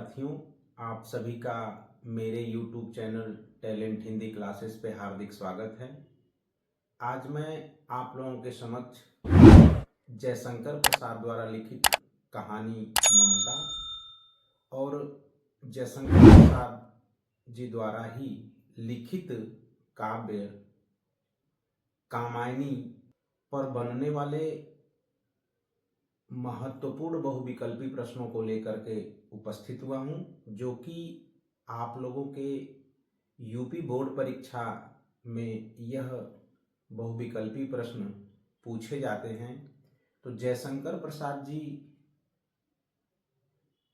विद्यार्थियों, आप सभी का मेरे YouTube channel talent Hindi classes पे हार्दिक स्वागत है। आज मैं आप लोगों के समक्ष जयशंकर प्रसाद द्वारा लिखित कहानी ममता और जयशंकर प्रसाद जी द्वारा ही लिखित काव्य कामायनी पर बनने वाले महत्वपूर्ण बहुविकल्पी प्रश्नों को लेकर के उपस्थित हुआ हूं, जो कि आप लोगों के यूपी बोर्ड परीक्षा में यह बहुविकल्पी प्रश्न पूछे जाते हैं। तो जयशंकर प्रसाद जी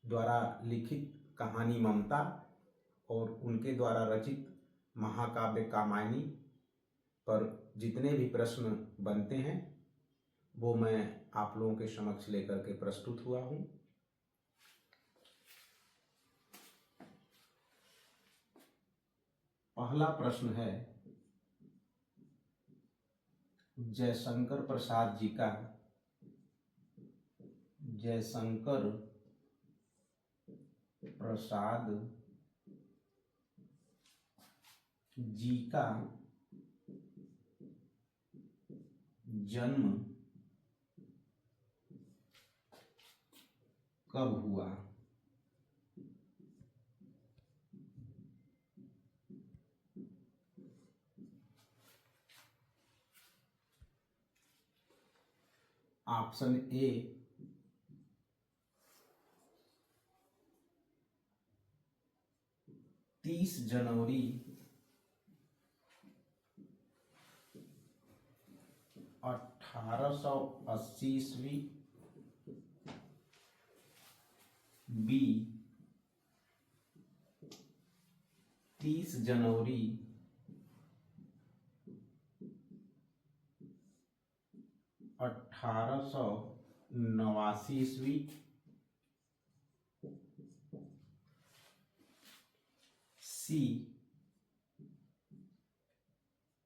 द्वारा लिखित कहानी ममता और उनके द्वारा रचित महाकाव्य कामायनी पर जितने भी प्रश्न बनते हैं वो मैं आप लोगों के समक्ष लेकर के प्रस्तुत हुआ हूं। पहला प्रश्न है जयशंकर प्रसाद जी का जन्म कब हुआ? ऑप्शन ए 30 जनवरी 1880 ईस्वी, बी 30 जनवरी 1889 ईस्वी, सी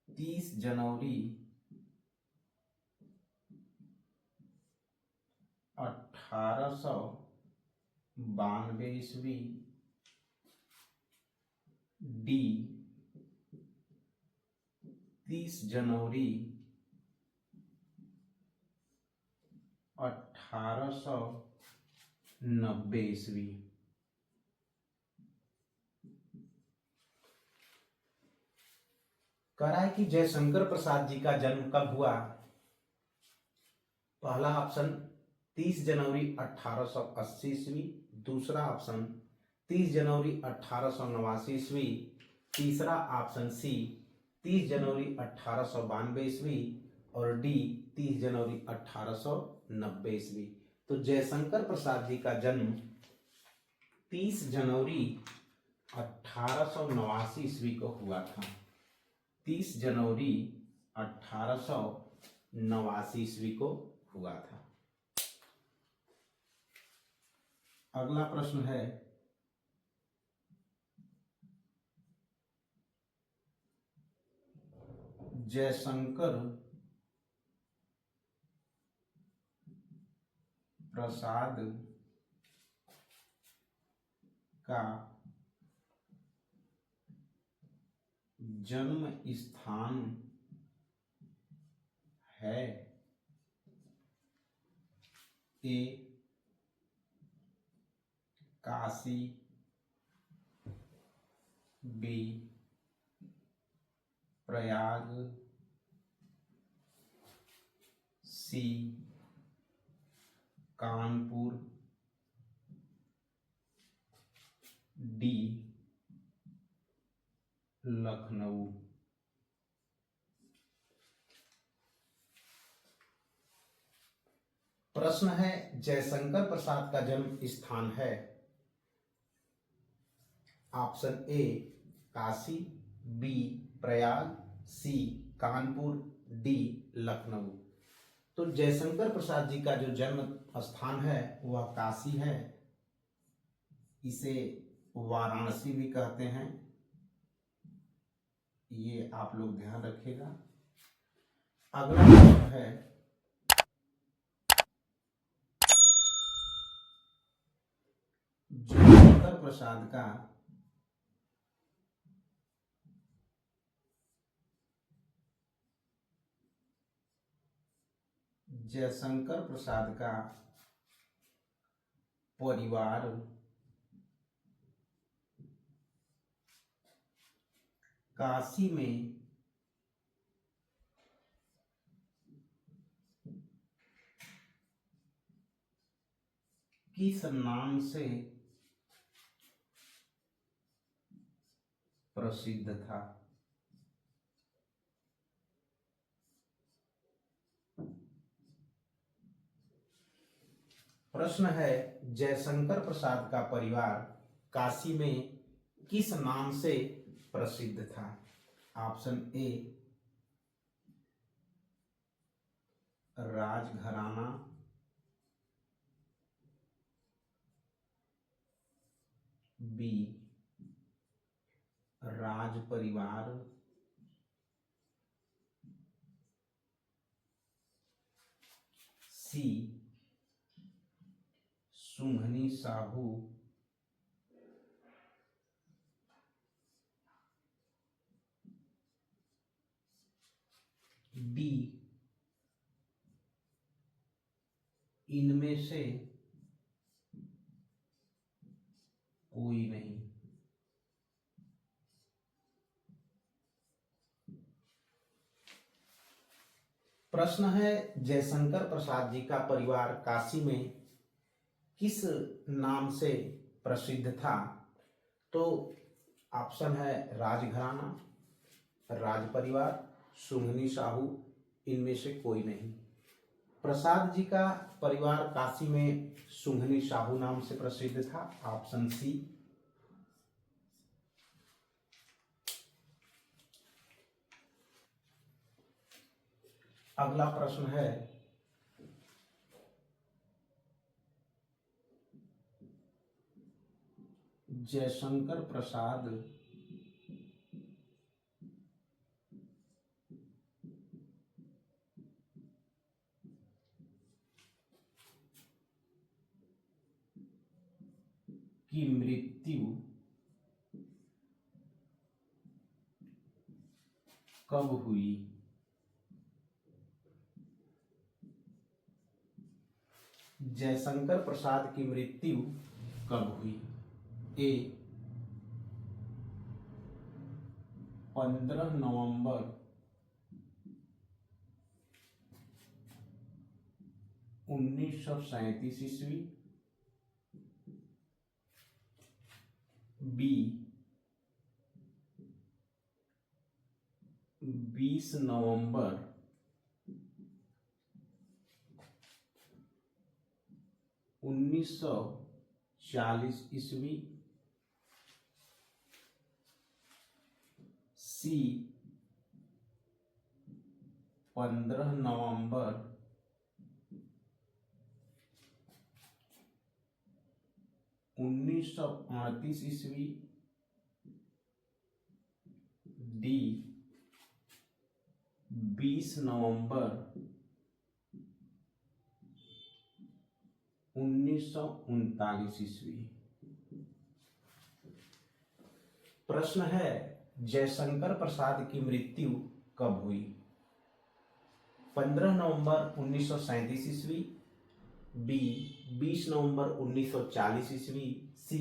30 जनवरी 1892 ईस्वी, डी 30 जनवरी 1890 ईस्वी। कह रहा है कि जयशंकर प्रसाद जी का जन्म कब हुआ? पहला ऑप्शन 30 जनवरी 1880 ईस्वी, दूसरा ऑप्शन 30 जनवरी 1889 ईस्वी, तीसरा ऑप्शन सी 30 जनवरी 1892 ईस्वी और डी 30 जनवरी 1890 ईस्वी। तो जयशंकर प्रसाद जी का जन्म 30 जनवरी 1889 ईस्वी को हुआ था। 30 जनवरी 1889 ईस्वी को हुआ था। अगला प्रश्न है जयशंकर प्रसाद का जन्म स्थान है A Kashi, B Prayag, C Kanpur, D Lucknow. प्रश्न है जयशंकर प्रसाद का जन्म स्थान है option A Kashi, B Prayag, C Kanpur, D Lucknow. तो जयशंकर प्रसाद जी का जो जन्म स्थान है वह काशी है। इसे वाराणसी भी कहते हैं, ये आप लोग ध्यान रखिएगा। अगला प्रश्न है जयशंकर प्रसाद का जयशंकर प्रसाद का परिवार काशी में किस नाम से प्रसिद्ध था? प्रश्न है, जयशंकर प्रसाद का परिवार काशी में किस नाम से प्रसिद्ध था? ऑप्शन ए राजघराना, बी राज परिवार, सी सुंघनी साहू, डी इनमें से कोई नहीं। प्रश्न है, जयशंकर प्रसाद जी का परिवार काशी में किस नाम से प्रसिद्ध था? तो ऑप्शन है राजघराना, राज परिवार, सुंघनी साहू, इनमें से कोई नहीं। प्रसाद जी का परिवार काशी में सुंघनी साहू नाम से प्रसिद्ध था, ऑप्शन सी। अगला प्रश्न है, जयशंकर प्रसाद की मृत्यु कब हुई? जयशंकर प्रसाद की मृत्यु कब हुई? ए 15 नवंबर 1937 ईस्वी, बी 20 नवंबर 1940 ईस्वी, सी 15 नवंबर 1938 ईस्वी, डी 20 नवंबर 1939 ईस्वी। प्रश्न है, जयशंकर प्रसाद की मृत्यु कब हुई? 15 नवंबर 1937 ईस्वी, बी 20 नवंबर 1940 ईस्वी, सी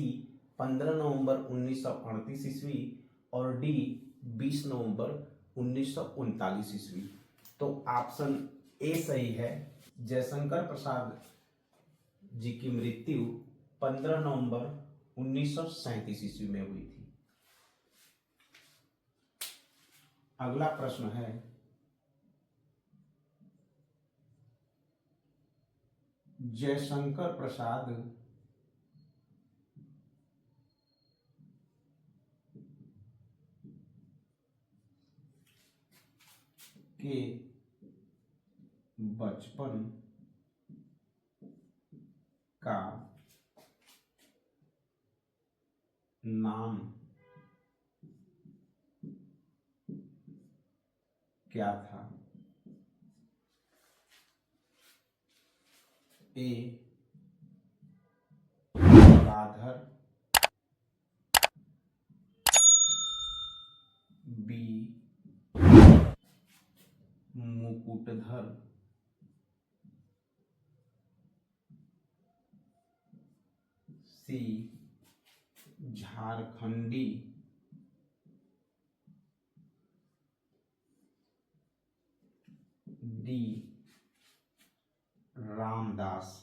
15 नवंबर 1938 ईस्वी और डी 20 नवंबर 1939 ईस्वी। तो ऑप्शन ए सही है, जयशंकर प्रसाद जी की मृत्यु 15 नवंबर 1937 ईस्वी में हुई थी। अगला प्रश्न है, जयशंकर प्रसाद के बचपन का नाम क्या था? ए गंगाधर, बी मुकुटधर, सी झारखंडी, डी रामदास।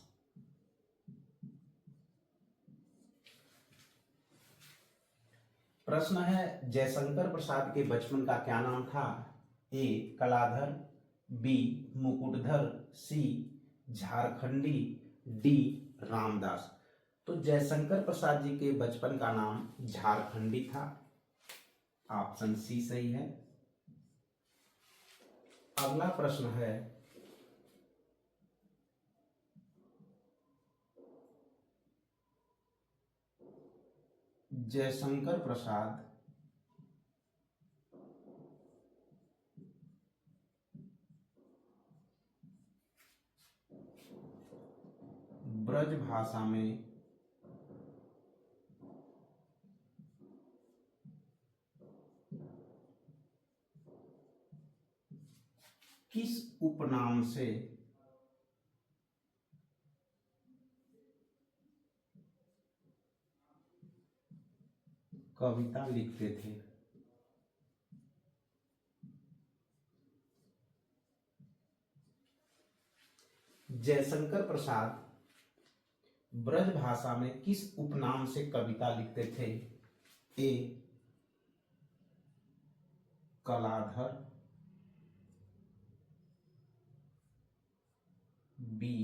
प्रश्न है, जयशंकर प्रसाद के बचपन का क्या नाम था? ए कलाधर, बी मुकुटधर, सी झारखंडी, डी रामदास। तो जयशंकर प्रसाद जी के बचपन का नाम झारखंडी था। ऑप्शन सी सही है। अगला प्रश्न है, जयशंकर प्रसाद ब्रज भाषा में किस उपनाम से कविता लिखते थे? जयशंकर प्रसाद ब्रज भाषा में किस उपनाम से कविता लिखते थे? ए कलाधर, बी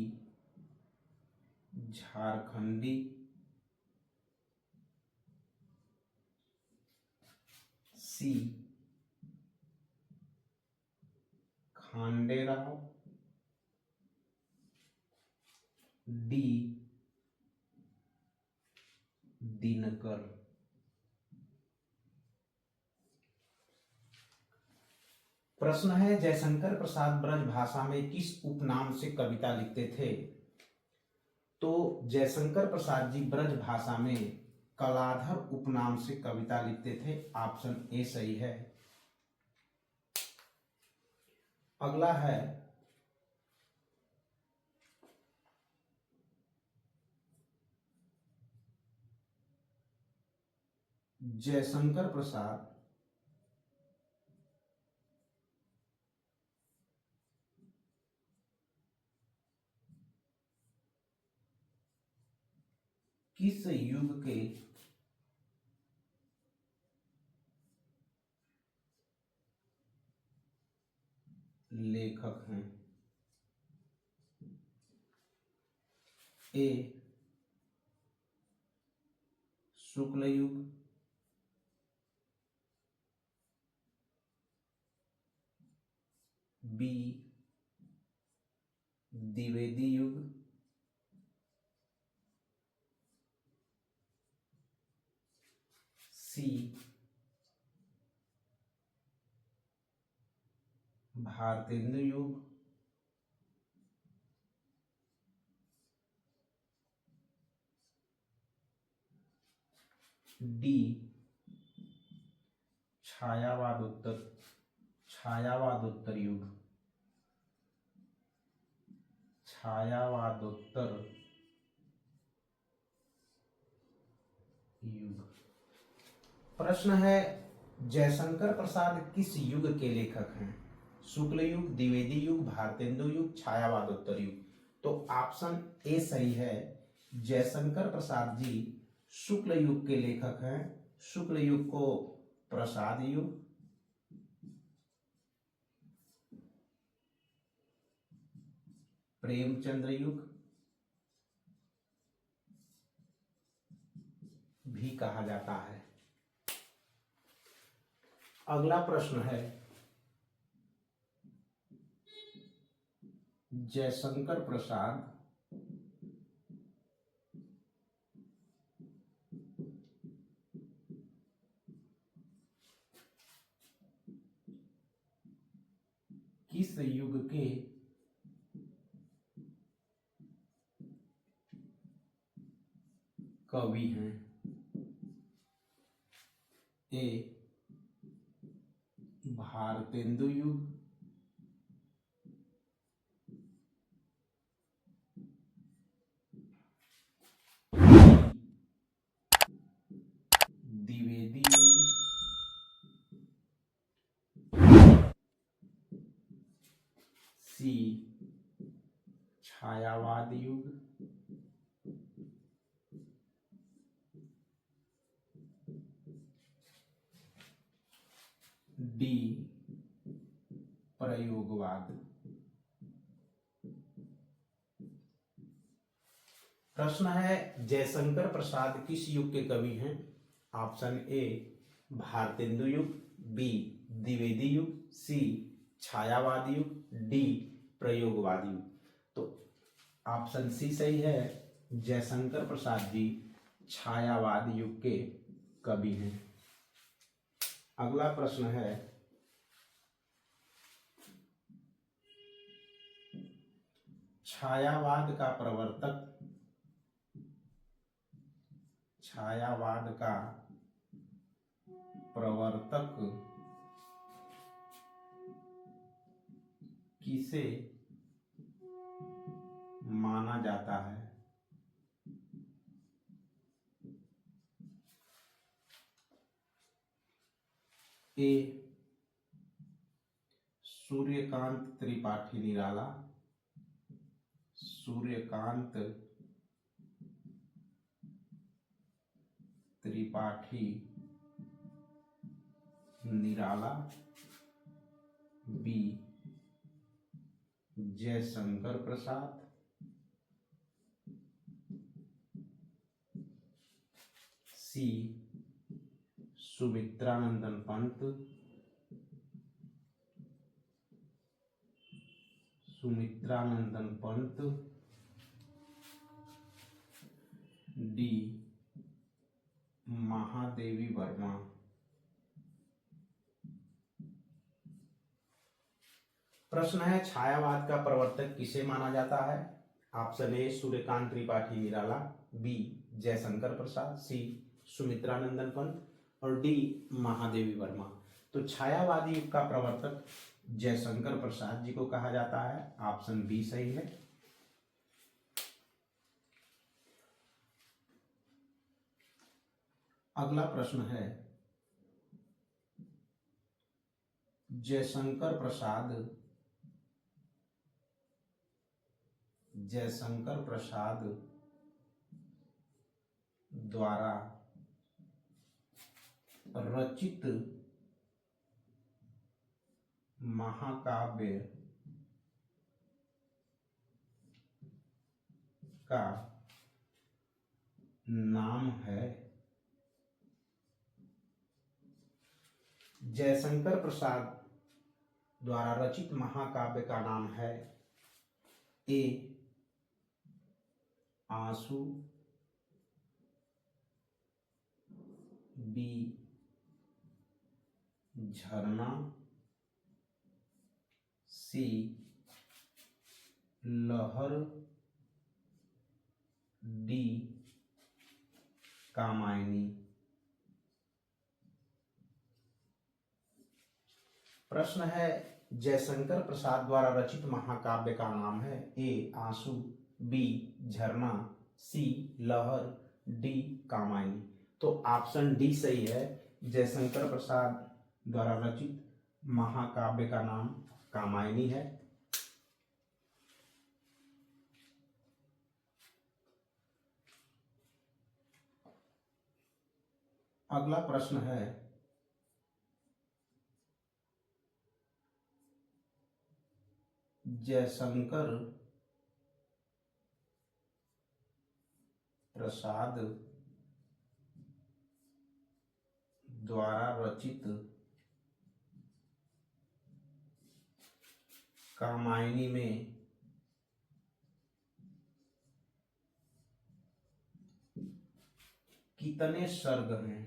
झारखंडी, सी खांडेराव, डी दिनकर। प्रश्न है, जयशंकर प्रसाद ब्रज भाषा में किस उपनाम से कविता लिखते थे? तो जयशंकर प्रसाद जी ब्रज भाषा में कलाधर उपनाम से कविता लिखते थे। ऑप्शन ए सही है। अगला है, जयशंकर प्रसाद किस युग के लेखक हैं? ए शुक्ल युग, बी द्विवेदी युग, सी भारतेंदु युग, डी छायावादोत्तर युग। छायावादोत्तर युग। प्रश्न है, जयशंकर प्रसाद किस युग के लेखक हैं? शुक्ल युग, द्विवेदी युग, भारतेंदु युग, छायावादोत्तर युग। तो ऑप्शन ए सही है। जयशंकर प्रसाद जी शुक्ल युग के लेखक हैं। शुक्ल युग को प्रसाद युग, प्रेमचंद्र युग भी कहा जाता है। अगला प्रश्न है, जयशंकर प्रसाद किस युग के कवि हैं? ए भारतेंदु युग, द्विवेदी युग, सी छायावाद युग, डी प्रयोगवाद। प्रश्न है जयशंकर प्रसाद किस युग के कवि हैं? ऑप्शन ए भारतेंदु युग, बी द्विवेदी युग, सी छायावाद युग, डी प्रयोगवाद युग। तो ऑप्शन सी सही है, जयशंकर प्रसाद जी छायावाद युग के कवि हैं। अगला प्रश्न है छायावाद का प्रवर्तक किसे माना जाता है? A Suryakant Tripathi Nirala, Suryakant Tripathi Nirala, B Jaishankar Prasad, C Sumitranandan Pant, D Mahadevi Varma. प्रश्न है छायावाद का प्रवर्तक किसे माना जाता है? Option A Suryakant Tripathi Nirala, B Jaishankar Prasad, C Sumitranandan Pant और डी महादेवी वर्मा। तो छायावादी युग का प्रवर्तक जयशंकर प्रसाद जी को कहा जाता है। ऑप्शन बी सही है। अगला प्रश्न है जयशंकर प्रसाद द्वारा रचित महाकाव्य का नाम है? जयशंकर प्रसाद द्वारा रचित महाकाव्य का नाम है ए आंसू, बी झरना, सी लहर, डी कामायनी। प्रश्न है जयशंकर प्रसाद द्वारा रचित महाकाव्य का नाम है ए आंसू, बी झरना, सी लहर, डी कामायनी। तो ऑप्शन डी सही है, जयशंकर प्रसाद द्वारा रचित महाकाव्य का नाम कामायनी है। अगला प्रश्न है जयशंकर प्रसाद द्वारा रचित कामायनी में कितने सर्ग हैं?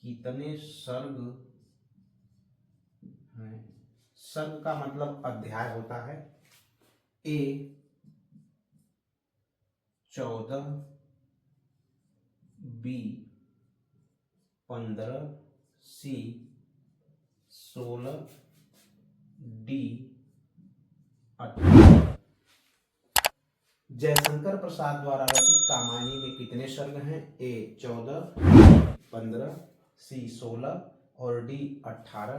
कितने सर्ग हैं? सर्ग का मतलब अध्याय होता है। ए 14, बी 15, सी 16 डी 18। जयशंकर प्रसाद द्वारा रचित कामायनी में कितने सर्ग हैं? ए 14, 15, सी 16 और डी 18।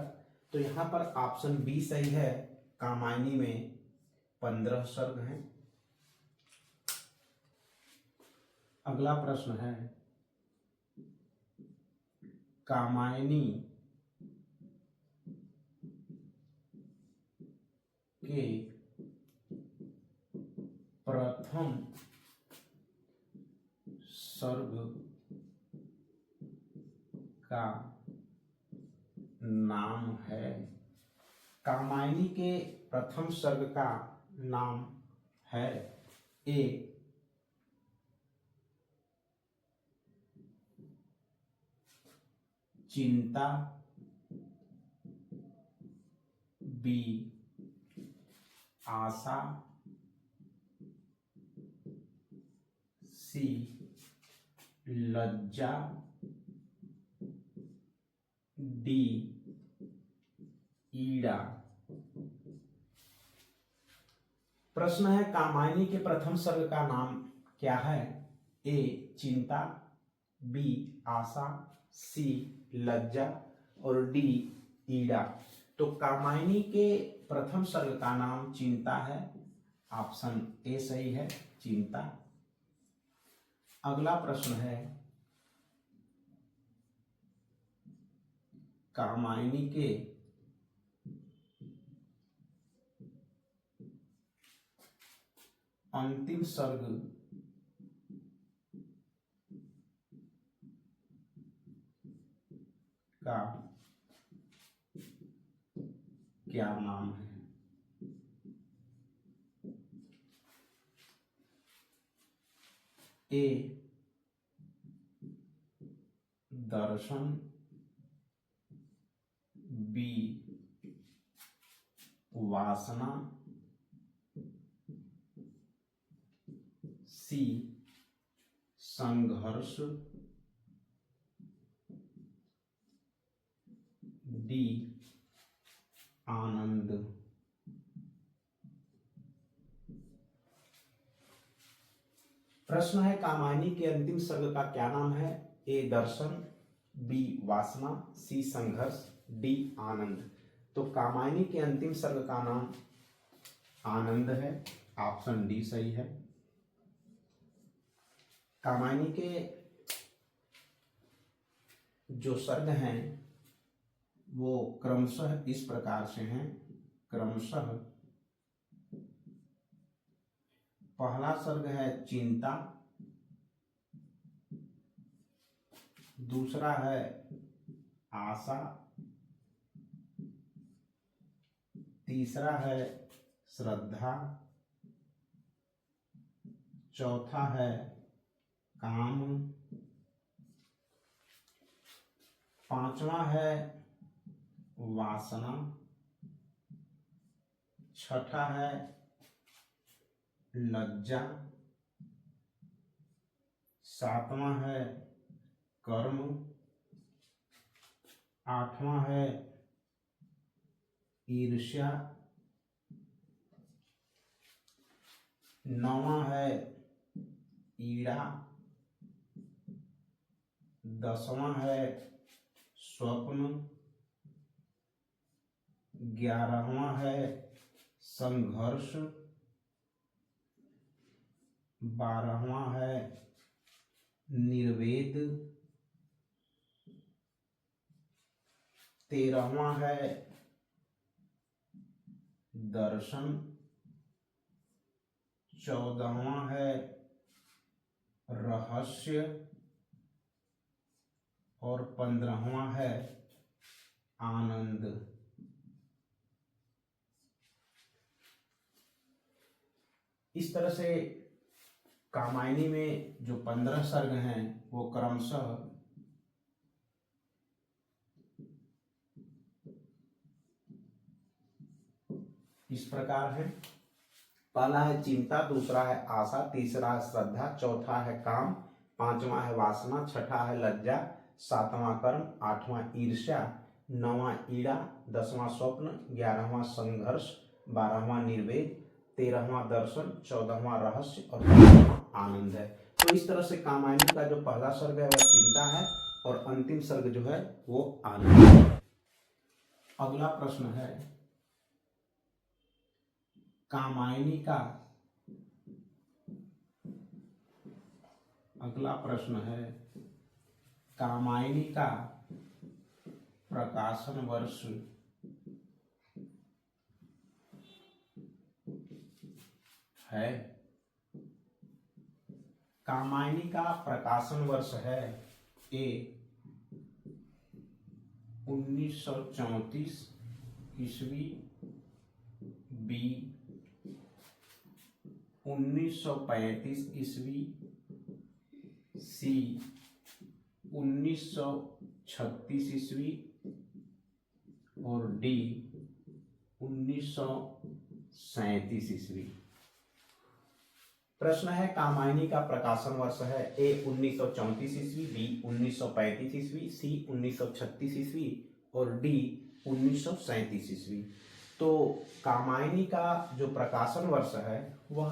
तो यहाँ पर ऑप्शन बी सही है, कामायनी में 15 सर्ग हैं। अगला प्रश्न है, कामायनी के प्रथम सर्ग का नाम है। कामायनी के प्रथम सर्ग का नाम है ए चिंता, बी आशा, सी लज्जा, डी ईड़ा। प्रश्न है, कामायनी के प्रथम सर्ग का नाम क्या है? ए चिंता, बी आशा, सी लज्जा और डी ईड़ा। तो कामायनी के प्रथम सर्ग का नाम चिंता है, ऑप्शन ए सही है, चिंता। अगला प्रश्न है, कामायनी के अंतिम सर्ग का क्या नाम है? ए दर्शन, बी वासना, सी संघर्ष, डी आनंद। प्रश्न है, कामायनी के अंतिम सर्ग का क्या नाम है? ए दर्शन, बी वासना, सी संघर्ष, डी आनंद। तो कामायनी के अंतिम सर्ग का नाम आनंद है, ऑप्शन डी सही है। कामायनी के जो सर्ग हैं वो क्रमशः इस प्रकार से हैं। क्रमशः पहला सर्ग है चिंता, दूसरा है आशा, तीसरा है श्रद्धा, चौथा है काम, पांचवा है वासना, छठा है लज्जा, सातवां है कर्म, आठवां है ईर्ष्या, नौवां है ईड़ा, 10वां है स्वप्न, 11वां है संघर्ष, 12वां है निर्वेद, 13वां है दर्शन, 14वां है रहस्य और 15वां है आनंद। इस तरह से कामायनी में जो 15 सर्ग हैं वो क्रमशः इस प्रकार है। पहला है चिंता, दूसरा है आशा, तीसरा है श्रद्धा, चौथा है काम, पांचवा है वासना, छठा है लज्जा, सातवां कर्म, आठवां ईर्ष्या, नौवां ईड़ा, 10वां स्वप्न, 11वां संघर्ष, 12वां निर्वेद, 13वां दर्शन, 14वां रहस्य और 15वां आनंद है। तो इस तरह से कामायनी का जो पहला सर्ग है वह चिंता है और अंतिम सर्ग जो है वो आनंद है। अगला प्रश्न है कामायनी का, अगला प्रश्न है कामायनी का प्रकाशन वर्ष है। कामायनी का प्रकाशन वर्ष है ए 1934 ईस्वी, बी 1935 ईस्वी, सी 1936 ईस्वी और डी 1937 ईस्वी। प्रश्न है कामायनी का प्रकाशन वर्ष है ए 1934 ईस्वी, बी 1935 ईस्वी, सी 1936 ईस्वी और डी 1937 ईस्वी। तो कामायनी का जो प्रकाशन वर्ष है वह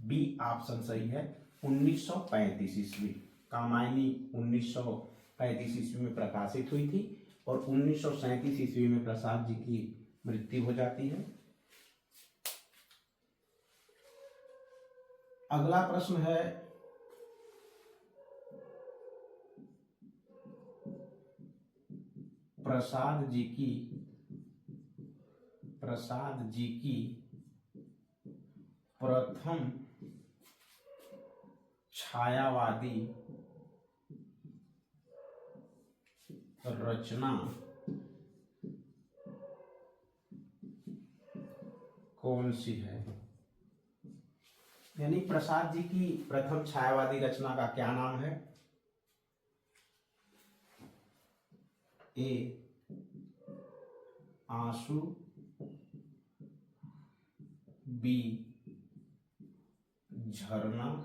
बी ऑप्शन सही है, 1935 ईस्वी। कामायनी 1935 ईस्वी में प्रकाशित हुई थी और 1937 ईस्वी में प्रसाद जी की मृत्यु हो जाती है। अगला प्रश्न है प्रसाद जी की प्रथम छायावादी रचना कौन सी है? यानी प्रसाद जी की प्रथम छायावादी रचना का क्या नाम है? ए आंसू, बी झरना,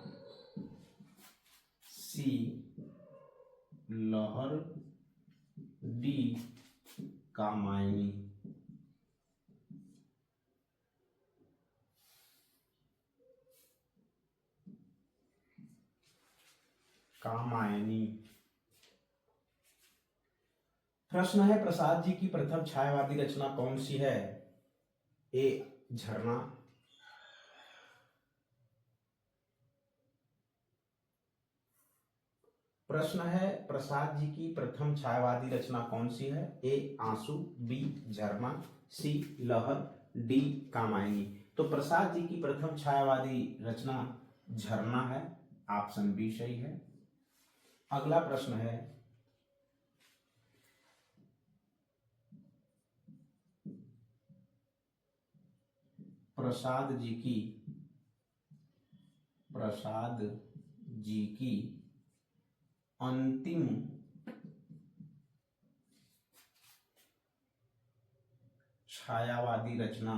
सी लहर, डी कामायनी। कामायनी। प्रश्न है प्रसाद जी की प्रथम छायावादी रचना कौन सी है? ए झरना, प्रश्न है प्रसाद जी की प्रथम छायावादी रचना कौन सी है? ए आंसू, बी झरना, सी लहर, डी कामायनी। तो प्रसाद जी की प्रथम छायावादी रचना झरना है, ऑप्शन बी सही है। अगला प्रश्न है प्रसाद जी की अंतिम छायावादी रचना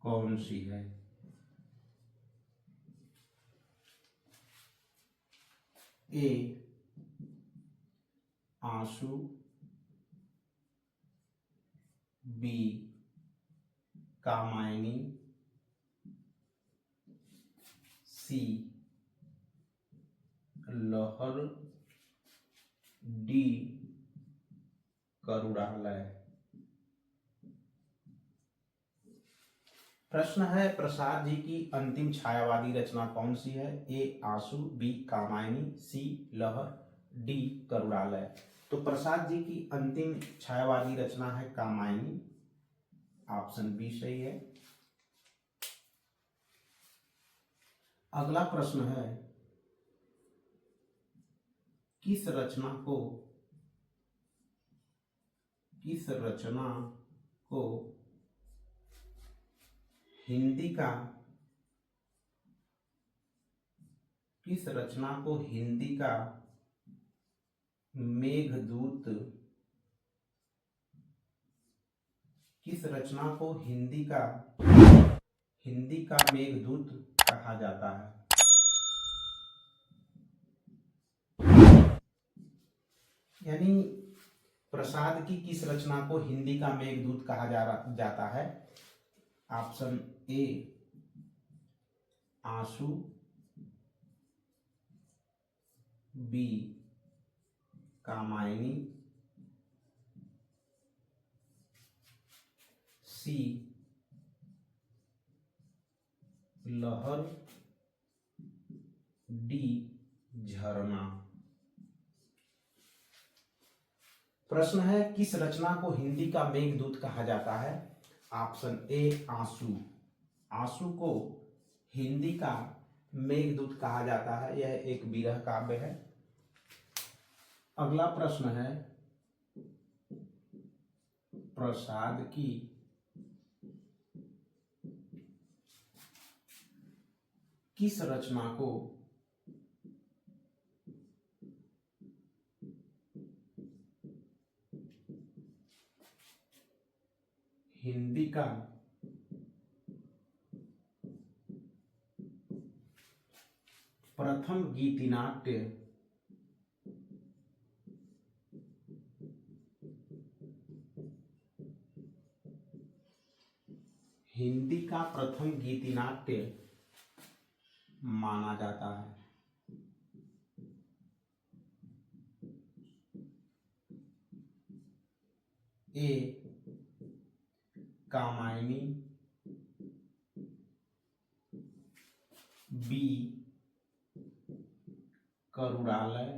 कौन सी है? ए आंसू, बी कामायनी, सी लहर, डी करुणालय। प्रश्न है प्रसाद जी की अंतिम छायावादी रचना कौन सी है? ए आंसू, बी कामायनी, सी लहर, डी करुणालय। तो प्रसाद जी की अंतिम छायावादी रचना है कामायनी, ऑप्शन बी सही है। अगला प्रश्न है किस रचना को हिंदी का मेघदूत हिंदी का मेघदूत कहा जाता है? यानी प्रसाद की किस रचना को हिंदी का मेघदूत कहा जाता है? ऑप्शन ए आंसू, बी कामायनी, सी लहर, डी झरना। प्रश्न है किस रचना को हिंदी का मेघदूत कहा जाता है? ऑप्शन ए आंसू। आंसू को हिंदी का मेघदूत कहा जाता है। यह एक विरह काव्य है। अगला प्रश्न है प्रसाद की किस रचना को हिंदी का प्रथम गीतिनाट्य हिंदी का प्रथम गीतिनाट्य माना जाता है? ए कामायनी, बी करुणालय,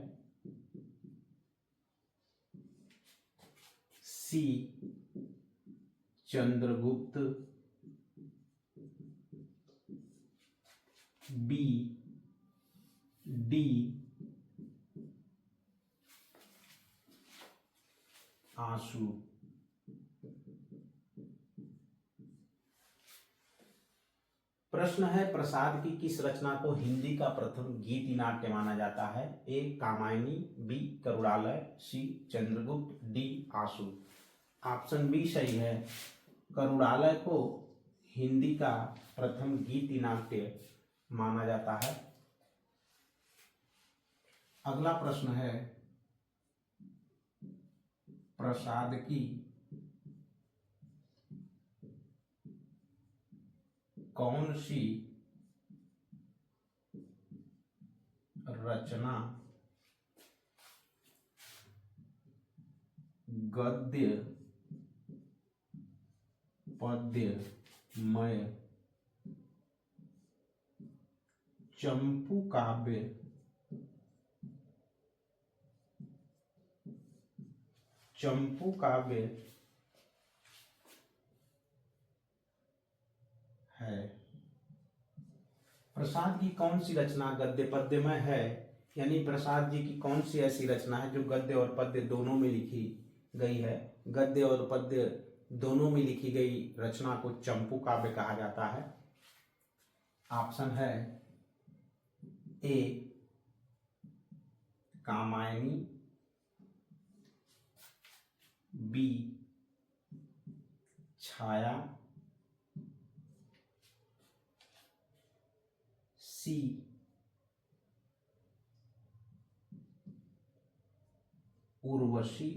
सी चंद्रगुप्त, बी डी आंसू। प्रश्न है प्रसाद की किस रचना को हिंदी का प्रथम गीति नाट्य माना जाता है? ए कामायनी, बी करुणालय, सी चंद्रगुप्त, डी आंसू। ऑप्शन बी सही है। करुणालय को हिंदी का प्रथम गीति नाट्य माना जाता है। अगला प्रश्न है प्रसाद की कौन सी रचना गद्य पद्यमय चंपू काव्य है? प्रसाद की कौन सी रचना गद्य पद्यमय है? यानी प्रसाद जी की कौन सी ऐसी रचना है जो गद्य और पद्य दोनों में लिखी गई है? गद्य और पद्य दोनों में लिखी गई रचना को चंपू काव्य कहा जाता है। ऑप्शन है ए कामायनी, बी छाया, सी उर्वशी,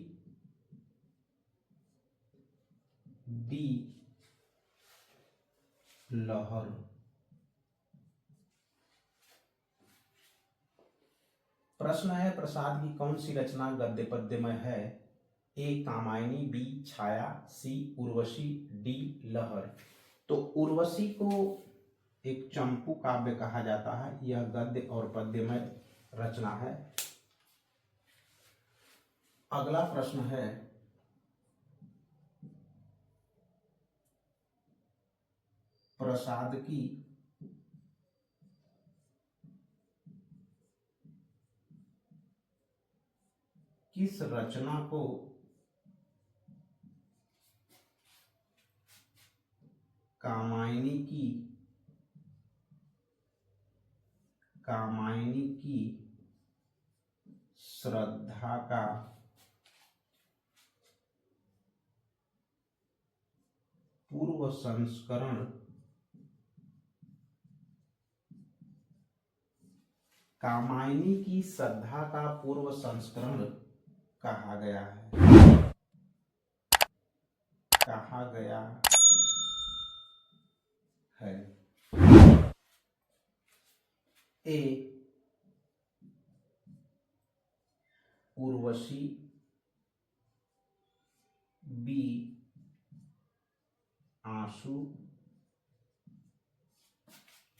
डी लहर। प्रश्न है प्रसाद की कौन सी रचना गद्य पद्यमय है? ए कामायनी, बी छाया, सी उर्वशी, डी लहर। तो उर्वशी को एक चंपू काव्य कहा जाता है। यह गद्य और पद्यमय रचना है। अगला प्रश्न है प्रसाद की किस रचना को कामायनी की श्रद्धा का पूर्व संस्करण कामायनी की श्रद्धा का पूर्व संस्करण कहा गया है? कहा गया है। ए उर्वशी, बी आंसू,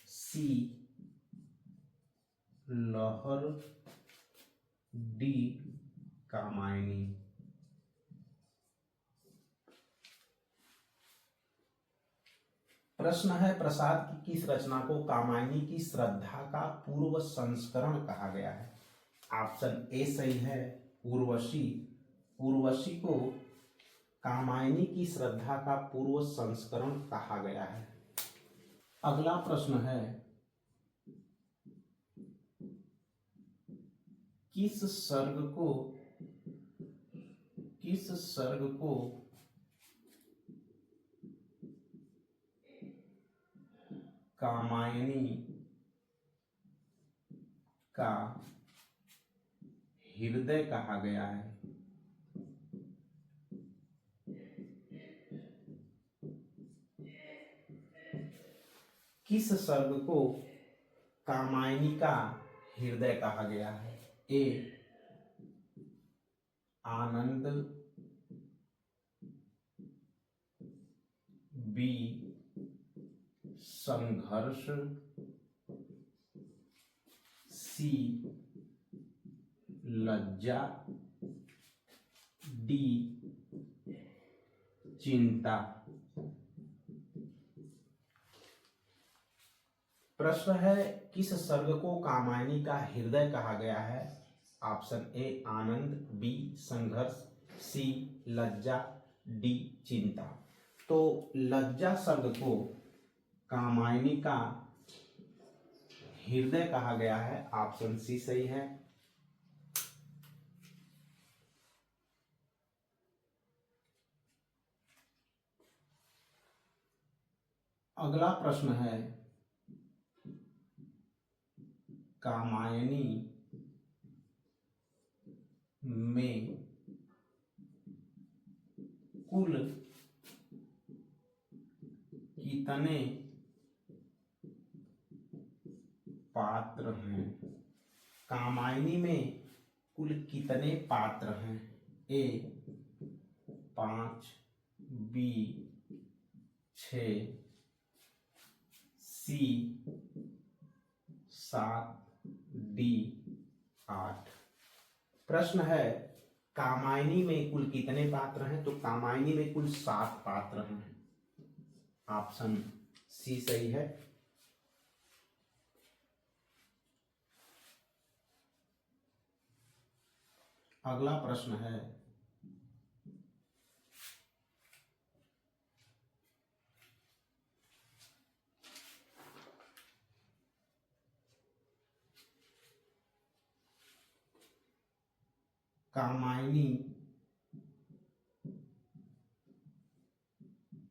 सी लहर, डी कामायनी। प्रश्न है प्रसाद की किस रचना को कामायनी की श्रद्धा का पूर्व संस्करण कहा गया है? ऑप्शन ए सही है, उर्वशी। उर्वशी को कामायनी की श्रद्धा का पूर्व संस्करण कहा गया है। अगला प्रश्न है किस सर्ग को कामायनी का हृदय कहा गया है? किस सर्ग को कामायनी का हृदय कहा गया है? ए आनंद, बी संघर्ष, सी लज्जा, डी चिंता। प्रश्न है किस सर्ग को कामायनी का हृदय कहा गया है? ऑप्शन ए आनंद, बी संघर्ष, सी लज्जा, डी चिंता। तो लज्जा सर्ग को कामायनी का हृदय कहा गया है, ऑप्शन सी सही है। अगला प्रश्न है कामायनी में कुल कितने पात्र हैं? कामायनी में कुल कितने पात्र हैं? ए 5, बी 6, सी 7, डी 8। प्रश्न है कामायनी में कुल कितने पात्र हैं? तो कामायनी में कुल 7 पात्र हैं, ऑप्शन सी सही है। अगला प्रश्न है कामायनी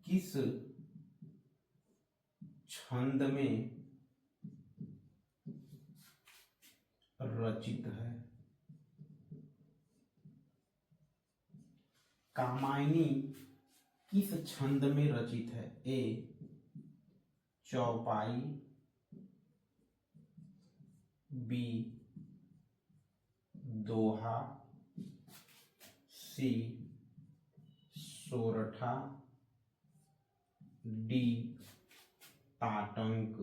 किस छंद में रचित है? कामायनी किस छंद में रचित है? ए चौपाई, बी दोहा, सी सोरठा, डी ताटंक।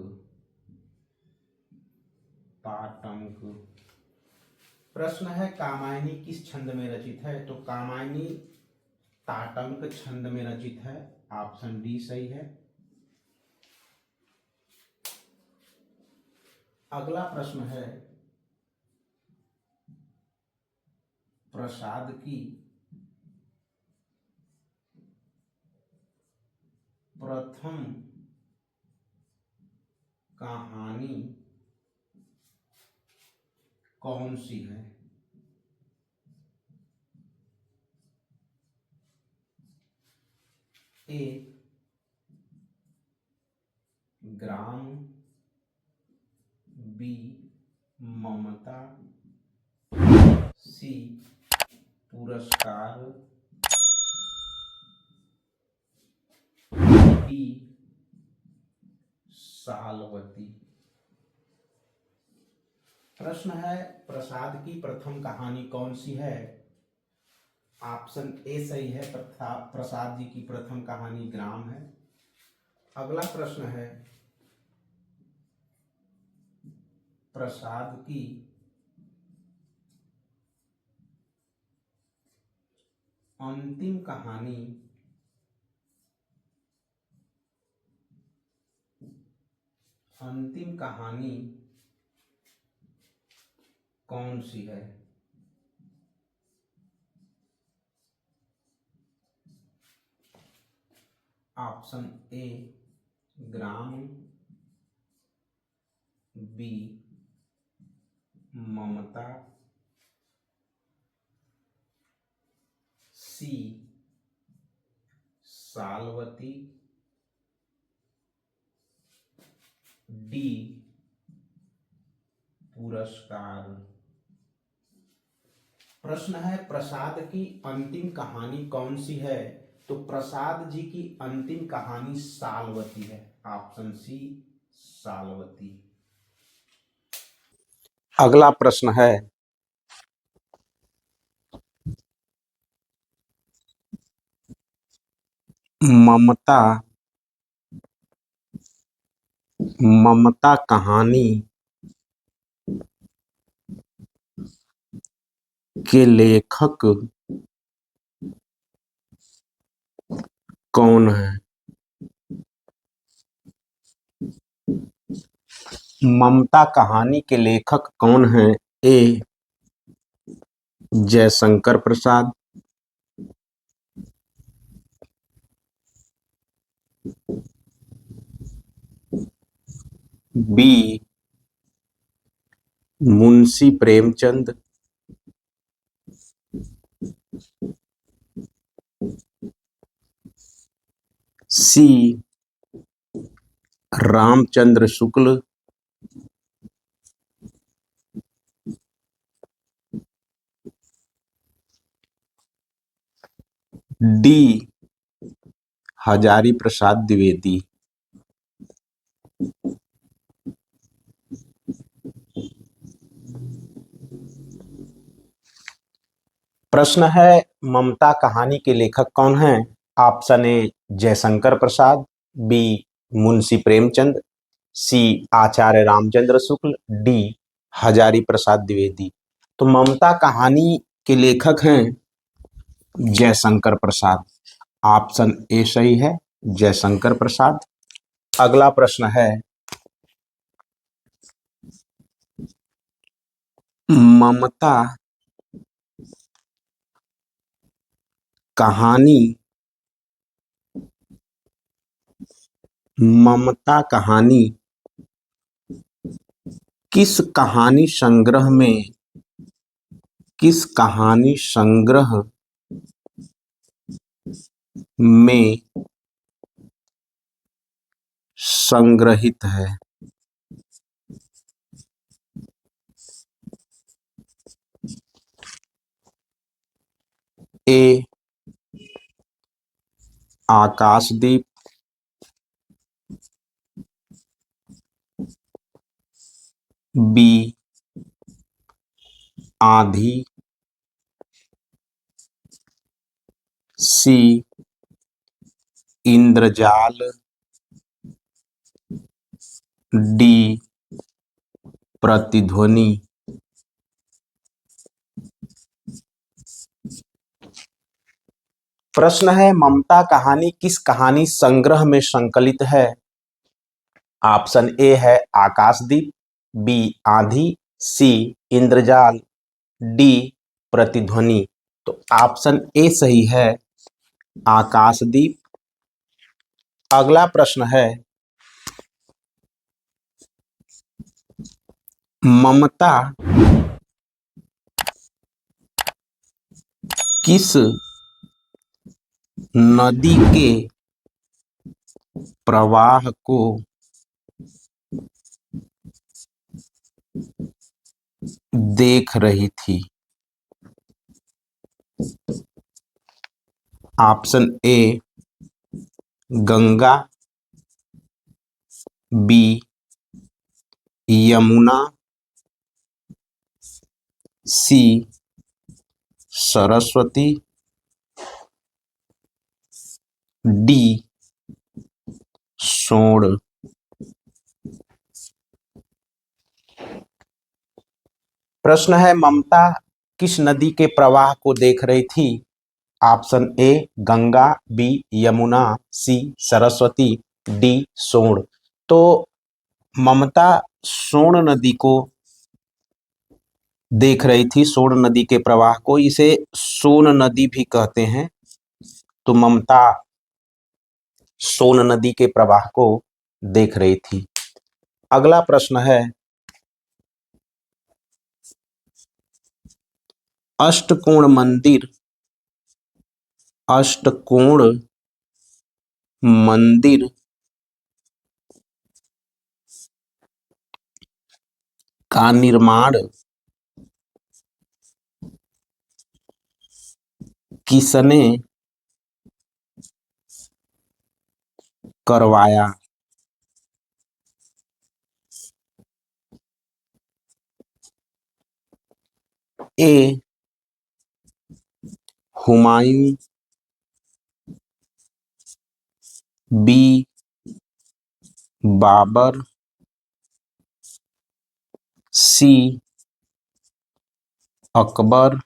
प्रश्न है कामायनी किस छंद में रचित है? तो कामायनी ताटंक छंद में रचित है, ऑप्शन डी सही है। अगला प्रश्न है प्रसाद की प्रथम कहानी कौन सी है? ए ग्राम, बी ममता, सी पुरस्कार, डी सालवती। प्रश्न है प्रसाद की प्रथम कहानी कौन सी है? ऑप्शन ए सही है, प्रसाद जी की प्रथम कहानी ग्राम है। अगला प्रश्न है प्रसाद की अंतिम कहानी कौन सी है? Option A Gram, B Mamta, C Salvati, D Puraskar. प्रश्न है प्रसाद की अंतिम कहानी कौन सी है? तो प्रसाद जी की अंतिम कहानी सालवती है। Option C Salvati. अगला प्रश्न है ममता कहानी के लेखक कौन है? ममता कहानी के लेखक कौन है? A Jaishankar Prasad, B Munshi Premchand, C Ramchandra Shukla, D Hazari Prasad Dwivedi. प्रश्न है ममता कहानी के लेखक कौन हैं? Option A Jaishankar Prasad, B Munshi Premchand, C Acharya Ramchandra Shukla, D Hazari Prasad Dwivedi. तो ममता कहानी के लेखक हैं जयशंकर प्रसाद। ऑप्शन ए सही है, जयशंकर प्रसाद। अगला प्रश्न है ममता कहानी किस कहानी संग्रह में संग्रहित है? ए आकाशदीप, बी आंधी, सी इंद्रजाल, डी प्रतिध्वनि। प्रश्न है ममता कहानी किस कहानी संग्रह में संकलित है? ऑप्शन ए है आकाशदीप, बी आंधी, सी इंद्रजाल, डी प्रतिध्वनि। तो ऑप्शन ए सही है, आकाशदीप। अगला प्रश्न है ममता किस नदी के प्रवाह को देख रही थी। Option A Ganga, B Yamuna, C Saraswati, D Son. प्रश्न है ममता किस नदी के प्रवाह को देख रही थी? Option A Ganga, B Yamuna, C Saraswati, D Son. तो ममता सोन नदी को देख रही थी, सोन नदी के प्रवाह को, इसे सोन नदी भी कहते हैं। तो ममता सोन नदी के प्रवाह को देख रही थी। अगला प्रश्न है अष्टकोण मंदिर, अष्टकोण मंदिर का निर्माण किसने करवाया? ए हुमायूं, बी बाबर, सी अकबर,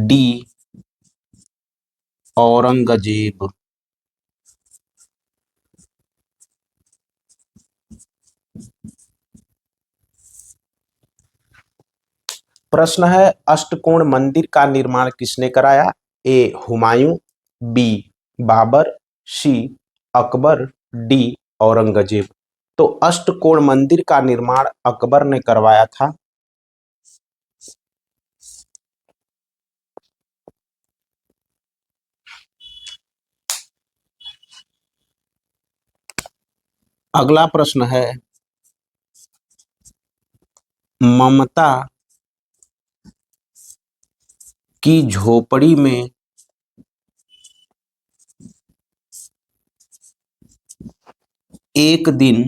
डी औरंगजेब। प्रश्न है अष्टकोण मंदिर का निर्माण किसने कराया? ए हुमायूं, बी बाबर, सी अकबर, डी औरंगजेब। तो अष्टकोण मंदिर का निर्माण अकबर ने करवाया था। अगला प्रश्न है ममता की झोपड़ी में एक दिन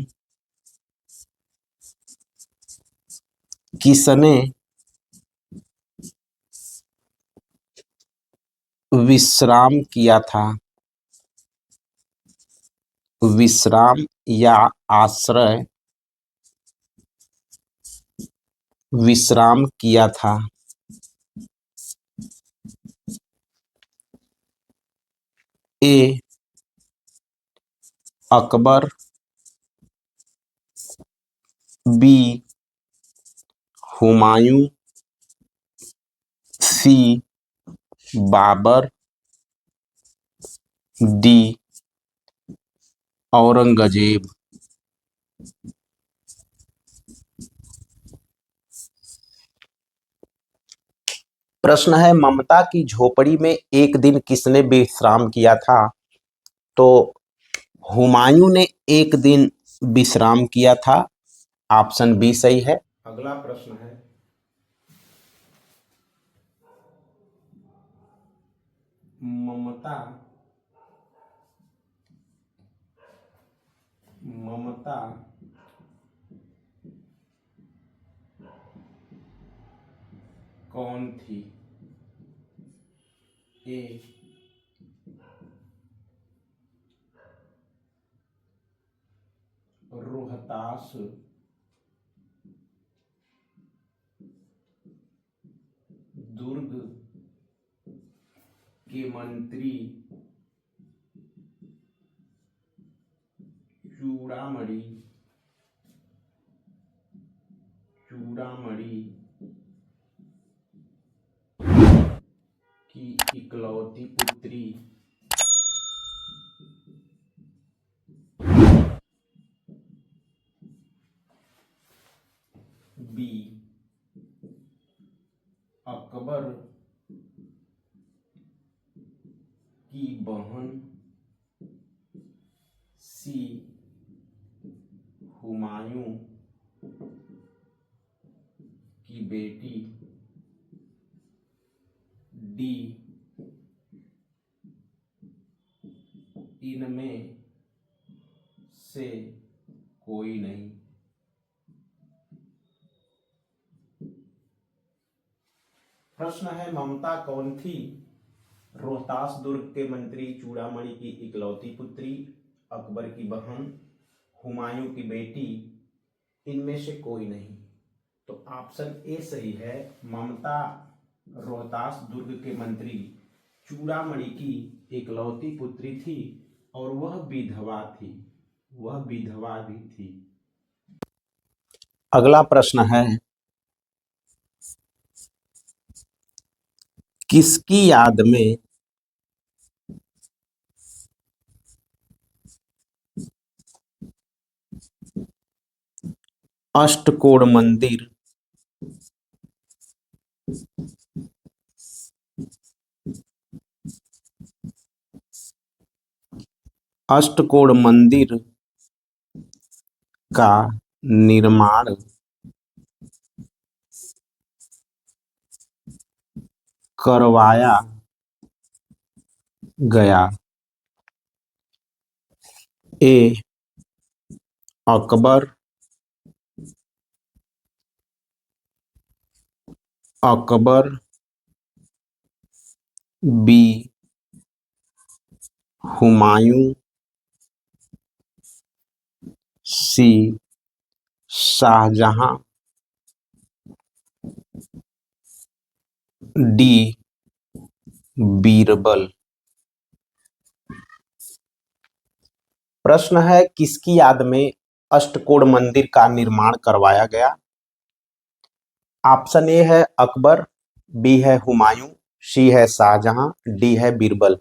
किसने विश्राम किया था? विश्राम या आश्रय विश्राम किया था। ए अकबर, बी हुमायूं, सी बाबर, डी औरंगजेब। प्रश्न है ममता की झोपड़ी में एक दिन किसने विश्राम किया था? तो हुमायूं ने एक दिन विश्राम किया था। ऑप्शन बी सही है। अगला प्रश्न है ममता ममता कौन थी? ए रोहतास दुर्ग के मंत्री चूड़ामणि चूड़ामणि की इकलौती पुत्री बी अकबर की बहन, सी हुमायूं की बेटी, डी इनमें से कोई नहीं। प्रश्न है ममता कौन थी? रोहतास दुर्ग के मंत्री, चूड़ामणि की इकलौती पुत्री, अकबर की बहन, हुमायूं की बेटी, इनमें से कोई नहीं। तो ऑप्शन ए सही है। ममता रोहतास दुर्ग के मंत्री चूड़ामणि की इकलौती पुत्री थी और वह विधवा थी, वह विधवा भी थी। अगला प्रश्न है किसकी याद में अष्टकोण मंदिर अष्टकोण मंदिर का निर्माण करवाया गया? ए अकबर, अकबर, बी हुमायूं, सी शाहजहां, डी बीरबल। प्रश्न है किसकी याद में अष्टकोण मंदिर का निर्माण करवाया गया? ऑप्शन ए है अकबर, बी है हुमायूं, सी है शाहजहां, डी है बीरबल।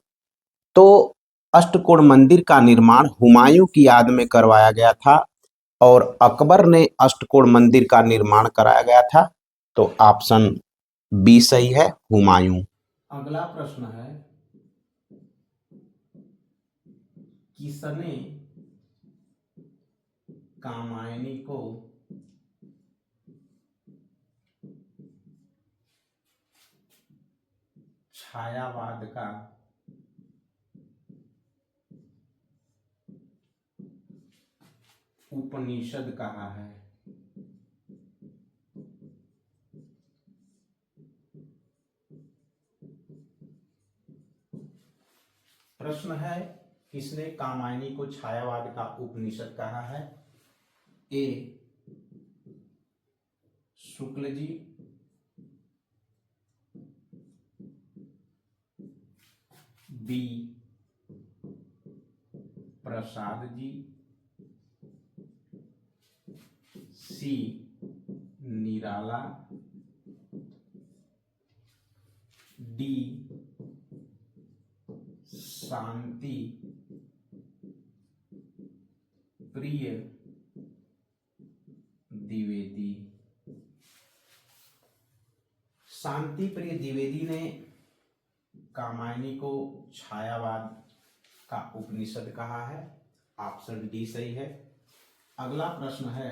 तो अष्टकोण मंदिर का निर्माण हुमायूं की याद में करवाया गया था और अकबर ने अष्टकोण मंदिर का निर्माण कराया गया था। तो ऑप्शन बी सही है, हुमायूं। अगला प्रश्न है किसने कामायनी को छायावाद का उपनिषद कहा है? प्रश्न है किसने कामायनी को छायावाद का उपनिषद कहा है? ए शुक्ल जी, बी प्रसाद जी, सी निराला, डी शांति प्रिय द्विवेदी। शांति प्रिय द्विवेदी ने कामायनी को छायावाद का उपनिषद कहा है। ऑप्शन डी सही है। अगला प्रश्न है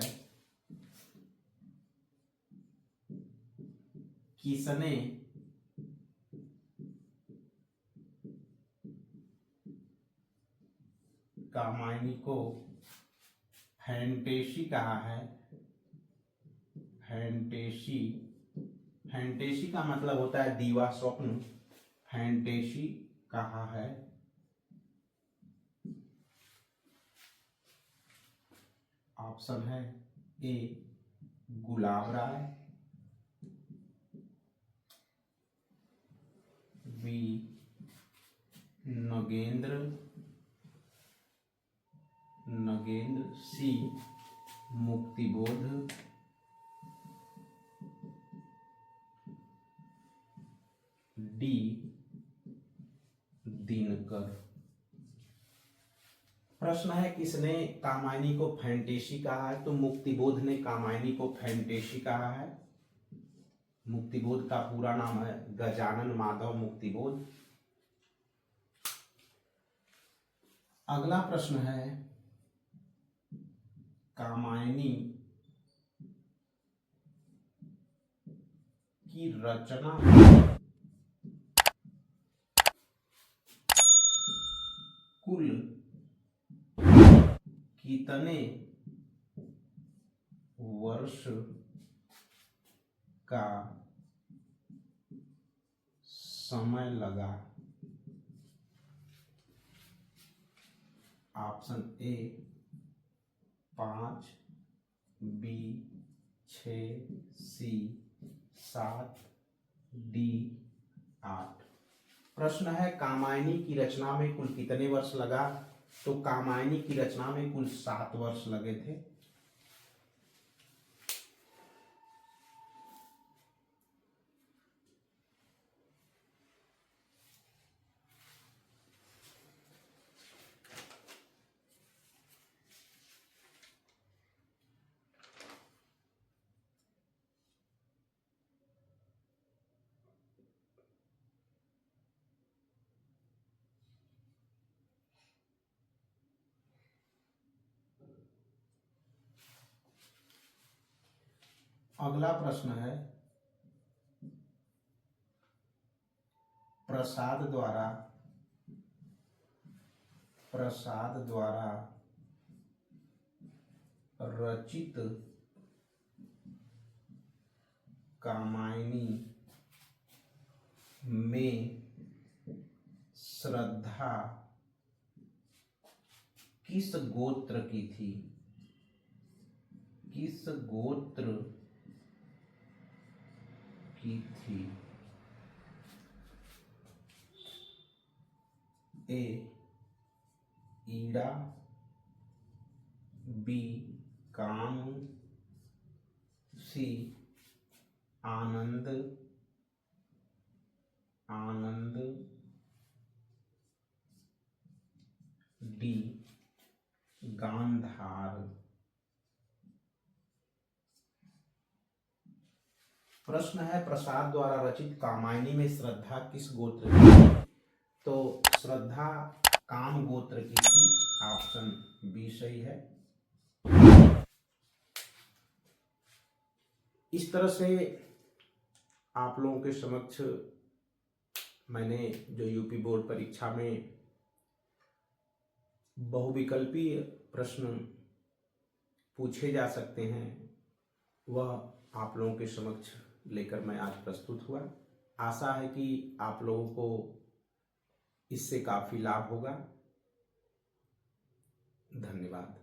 किसने कामायनी को फैंटेसी कहा है? फैंटेसी, फैंटेसी का मतलब होता है दीवा स्वप्न, फैंटेसी कहा है। ऑप्शन है ए गुलाब राय, बी नगेंद्र, सी मुक्तिबोध, डी दिनकर। प्रश्न है किसने कामायनी को फैंटेसी कहा है? तो मुक्तिबोध ने कामायनी को फैंटेसी कहा है। मुक्तिबोध का पूरा नाम है गजानन माधव मुक्तिबोध। अगला प्रश्न है कामायनी की रचना कुल कितने वर्ष का समय लगा? Option A 5, B 6, C 7, D 8। प्रश्न है कामायनी की रचना में कुल कितने वर्ष लगा? तो कामायनी की रचना में कुल 7 वर्ष लगे थे। अगला प्रश्न है प्रसाद द्वारा रचित कामायनी में श्रद्धा किस गोत्र की थी? किस गोत्र की थी? ए ईड़ा, बी कामू, सी आनंद, डी गांधार। प्रश्न है प्रसाद द्वारा रचित कामायनी में श्रद्धा किस गोत्र की थी? तो श्रद्धा काम गोत्र की थी। ऑप्शन बी सही है। इस तरह से आप लोगों के समक्ष मैंने जो यूपी बोर्ड परीक्षा में बहुविकल्पीय प्रश्न पूछे जा सकते हैं वह आप लोगों के समक्ष लेकर मैं आज प्रस्तुत हुआ। आशा है कि आप लोगों को इससे काफी लाभ होगा। धन्यवाद।